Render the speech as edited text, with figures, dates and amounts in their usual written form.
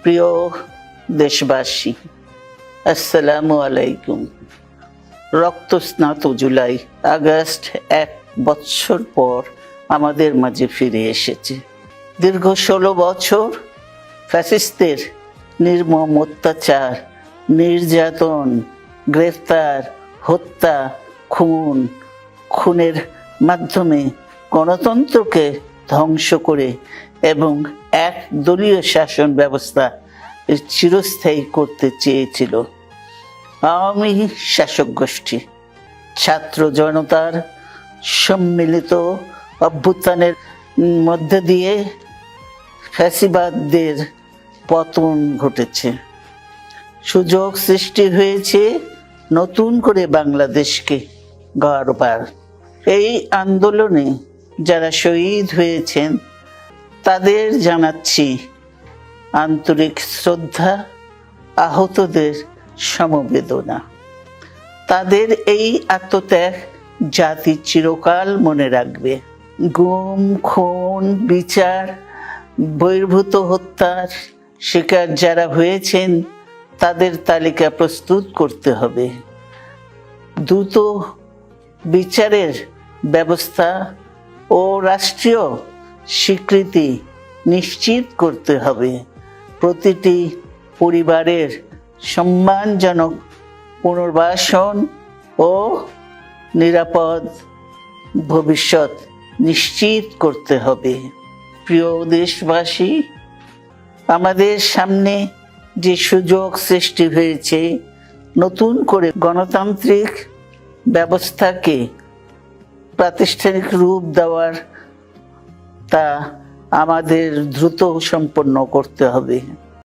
প্রিয় দেশবাসী, আসসালামু আলাইকুম। রক্তস্নাত জুলাই আগস্ট 1 বছর পর আমাদের মাঝে ফিরে এসেছে। দীর্ঘ 16 বছর ফ্যাসিস্টদের নির্মম অত্যাচার, নির্যাতন, গ্রেফতার, হত্যা, খুনের মাধ্যমে গণতন্ত্রকে ধ্বংস করে এবং এক দলীয় শাসন ব্যবস্থা চিরস্থায়ী করতে চেয়েছিল আওয়ামী শাসক গোষ্ঠী। ছাত্র জনতার সম্মিলিত অভ্যুত্থানের মধ্যে দিয়ে ফ্যাসিবাদদের পতন ঘটেছে, সুযোগ সৃষ্টি হয়েছে নতুন করে বাংলাদেশকে গড়বার। এই আন্দোলনে যারা শহীদ হয়েছেন তাদের জানাচ্ছি আন্তরিক শ্রদ্ধা, আহতদের সমবেদনা। তাদের এই আত্মত্যাগ জাতি চিরকাল মনে রাখবে। গুম, খুন, বিচার বহির্ভূত হত্যার শিকার যারা হয়েছেন তাদের তালিকা প্রস্তুত করতে হবে। দ্রুত বিচারের ব্যবস্থা ও রাষ্ট্রীয় স্বীকৃতি নিশ্চিত করতে হবে। প্রতিটি পরিবারের সম্মানজনক পুনর্বাসন ও নিরাপদ ভবিষ্যৎ নিশ্চিত করতে হবে। প্রিয় দেশবাসী, আমাদের সামনে যে সুযোগ সৃষ্টি হয়েছে নতুন করে গণতান্ত্রিক ব্যবস্থাকে প্রাতিষ্ঠানিক রূপ দেওয়ার, তা আমাদের দ্রুত সম্পন্ন করতে হবে।